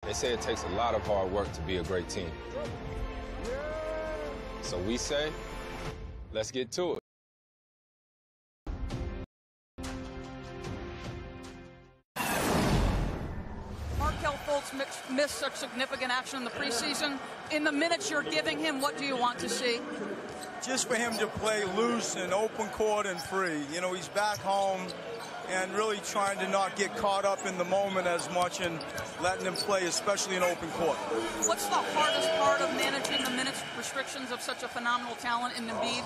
They say it takes a lot of hard work to be a great team. So we say, let's get to it. Markelle Fultz missed such significant action in the preseason. In the minutes you're giving him, what do you want to see? Just for him to play loose and open court and free. You know, he's back home and really trying to not get caught up in the moment as much and letting him play, especially in open court. What's the hardest part of managing the minutes restrictions of such a phenomenal talent in Embiid?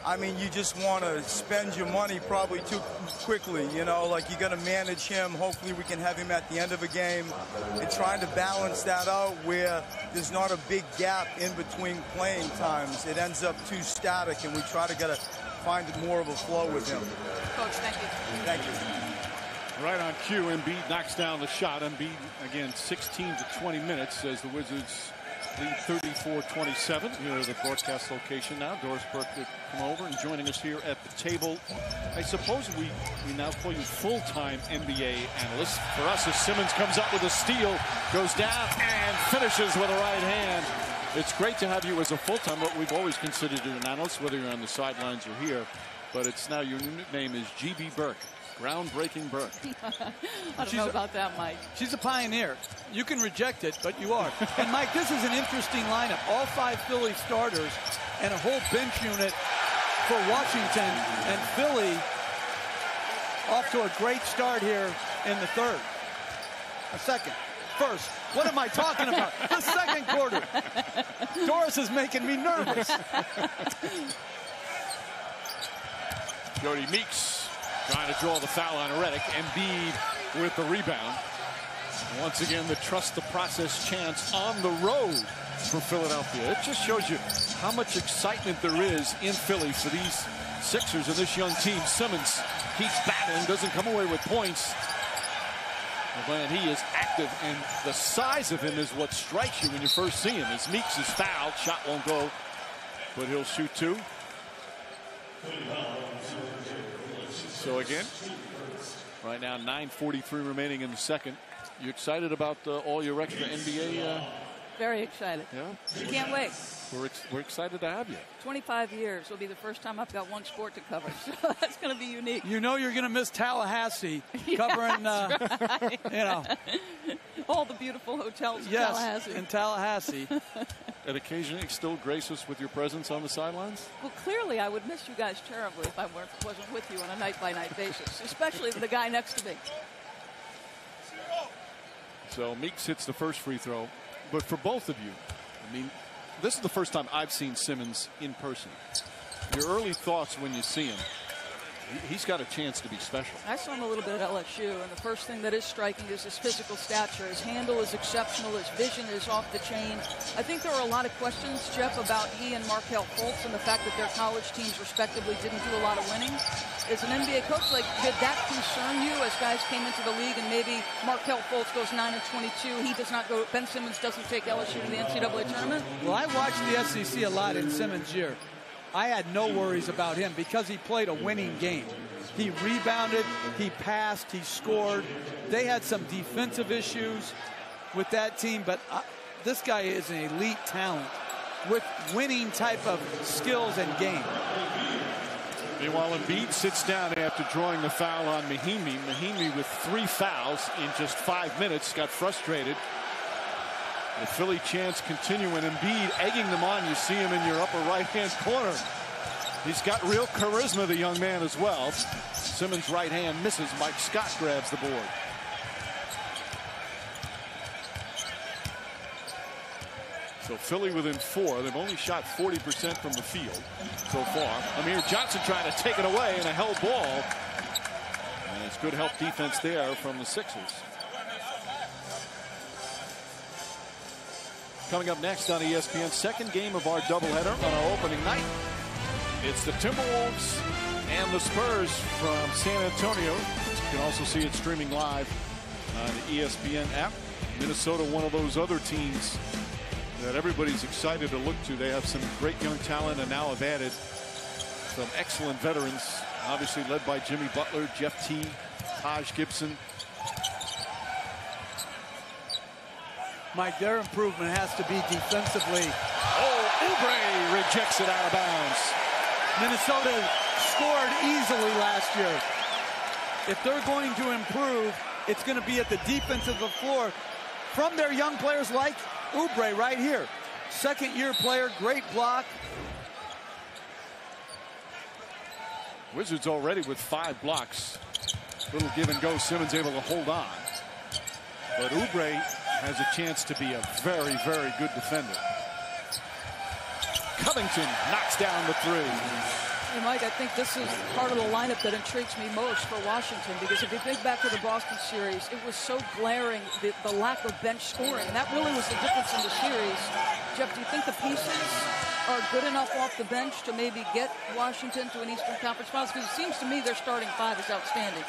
I mean, you just want to spend your money probably too quickly, you know, like you got to manage him. Hopefully we can have him at the end of a game and trying to balance that out where there's not a big gap in between playing times. It ends up too static, and we try to find more of a flow with him. Coach, thank you. Thank you. Right on cue, Embiid knocks down the shot. Embiid, again, 16 to 20 minutes as the Wizards lead 34-27. Here at the broadcast location now. Doris Burke to come over and joining us here at the table. I suppose we now call you full-time NBA analyst. For us, as Simmons comes up with a steal, goes down and finishes with a right hand. It's great to have you as a full-time, but we've always considered you an analyst, whether you're on the sidelines or here. But it's now your new nickname is GB Burke. Groundbreaking Burke. I don't know about that, Mike. She's a pioneer. You can reject it, but you are. And, Mike, this is an interesting lineup. All 5 Philly starters and a whole bench unit for Washington. And Philly off to a great start here in the third. First. What am I talking about? The second quarter. Doris is making me nervous. Jody Meeks trying to draw the foul on Redick. Embiid with the rebound. Once again, the trust the process chance on the road for Philadelphia. It just shows you how much excitement there is in Philly for these Sixers and this young team. Simmons keeps battling, doesn't come away with points. But he is active, and the size of him is what strikes you when you first see him. As Meeks is fouled, shot won't go, but he'll shoot 2. So again, right now 9:43 remaining in the second. You excited about all your extra NBA? Very excited. Yeah. Can't wait. We're excited to have you. 25 years will be the first time I've got one sport to cover, so that's going to be unique. You know you're going to miss Tallahassee covering, right. You know. All the beautiful hotels in Tallahassee. In Tallahassee. And occasionally still grace us with your presence on the sidelines? Well, clearly I would miss you guys terribly if I wasn't with you on a night-by-night basis, especially the guy next to me. So Meeks hits the first free throw. But for both of you, I mean, this is the first time I've seen Simmons in person. Your early thoughts when you see him. He's got a chance to be special. I saw him a little bit at LSU, and the first thing that is striking is his physical stature. His handle is exceptional. His vision is off the chain. I think there were a lot of questions, Jeff, about he and Markelle Fultz and the fact that their college teams respectively didn't do a lot of winning. As an NBA coach, did that concern you as guys came into the league and maybe Markelle Fultz goes 9-22, he does not go, Ben Simmons doesn't take LSU to the NCAA tournament? Well, I watched the SEC a lot in Simmons' year. I had no worries about him because he played a winning game. He rebounded, he passed, he scored. They had some defensive issues with that team, but this guy is an elite talent with winning type of skills and game. Meanwhile, Embiid sits down after drawing the foul on Mahinmi. Mahinmi with 3 fouls in just 5 minutes got frustrated. The Philly chance continuing. Embiid egging them on. You see him in your upper right-hand corner. He's got real charisma, the young man, as well. Simmons' right hand misses. Mike Scott grabs the board. So Philly within 4. They've only shot 40% from the field so far. Amir Johnson trying to take it away in a held ball. And it's good help defense there from the Sixers. Coming up next on ESPN, second game of our doubleheader on our opening night. It's the Timberwolves and the Spurs from San Antonio. You can also see it streaming live on the ESPN app. Minnesota, one of those other teams that everybody's excited to look to. They have some great young talent and now have added some excellent veterans, obviously led by Jimmy Butler, Jeff T, Taj Gibson. Mike, their improvement has to be defensively. Oh, Oubre rejects it out of bounds. Minnesota scored easily last year. If they're going to improve, it's going to be at the defense of the floor from their young players like Oubre right here. Second-year player, great block. Wizards already with 5 blocks. Little give and go. Simmons able to hold on. But Oubre has a chance to be a very, very good defender. Covington knocks down the 3. Hey, Mike, I think this is part of the lineup that intrigues me most for Washington, because if you think back to the Boston series, it was so glaring, the lack of bench scoring. And that really was the difference in the series. Jeff, do you think the pieces are good enough off the bench to maybe get Washington to an Eastern Conference Finals? Because it seems to me their starting 5 is outstanding.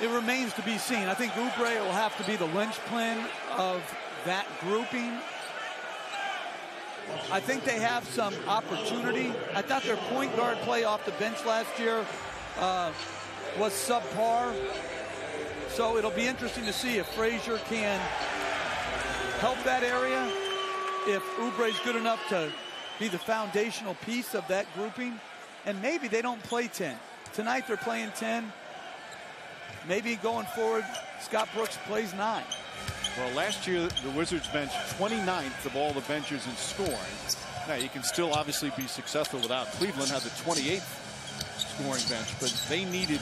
It remains to be seen. I think Oubre will have to be the linchpin of that grouping. I think they have some opportunity. I thought their point guard play off the bench last year was subpar. So it'll be interesting to see if Frazier can help that area, if Oubre's good enough to be the foundational piece of that grouping. And maybe they don't play 10. Tonight they're playing 10. Maybe going forward, Scott Brooks plays 9. Well, last year, the Wizards bench 29th of all the benches in scoring. Now, you can still obviously be successful without. Cleveland had the 28th scoring bench, but they needed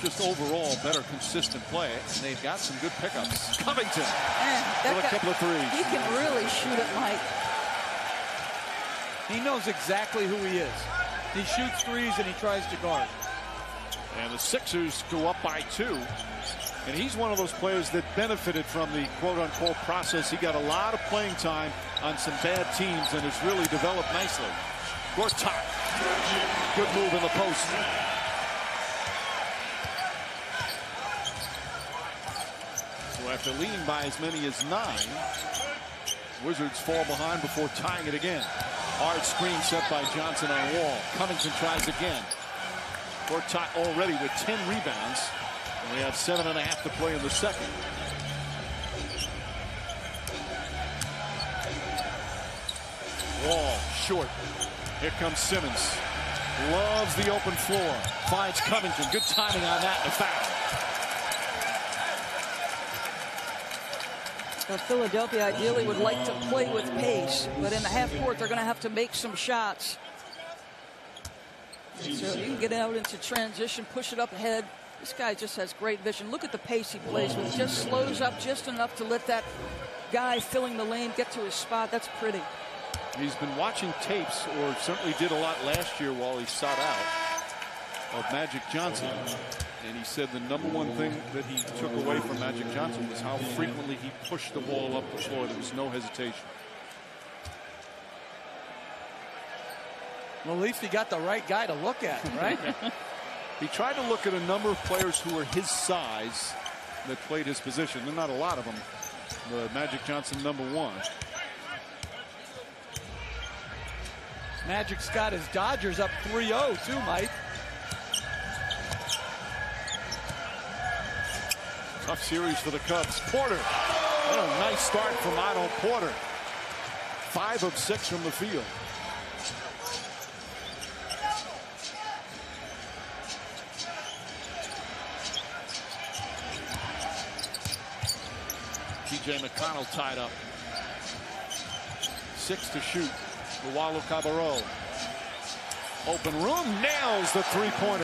just overall better consistent play, and they've got some good pickups. Covington with a couple of 3s. He can really shoot it, Mike. He knows exactly who he is. He shoots 3s and he tries to guard. And the Sixers go up by 2. And he's one of those players that benefited from the quote-unquote process. He got a lot of playing time on some bad teams and has really developed nicely. Gortat, good move in the post. So after leading by as many as 9, Wizards fall behind before tying it again. Hard screen set by Johnson on Wall. Covington tries again. Gortat already with 10 rebounds. We have 7.5 to play in the second. Wall short. Here comes Simmons. Loves the open floor. Finds Covington. Good timing on that and a foul. Now, Philadelphia ideally would like to play with pace, but in the half court they're going to have to make some shots. So you can get out into transition, push it up ahead. This guy just has great vision. Look at the pace he plays with. Just slows up just enough to let that guy filling the lane get to his spot. That's pretty. He's been watching tapes, or certainly did a lot last year while he sought out, of Magic Johnson. And he said the #1 thing that he took away from Magic Johnson was how frequently he pushed the ball up the floor. There was no hesitation. Well, at least he got the right guy to look at, right? He tried to look at a number of players who were his size that played his position. There are not a lot of them. The Magic Johnson #1. Magic's got his Dodgers up 3-0 too, Mike. Tough series for the Cubs. Porter. What a nice start from Otto Porter. 5 of 6 from the field. T.J. McConnell tied up. 6 to shoot. Luwawu Cabarrot. Open room, nails the 3-pointer.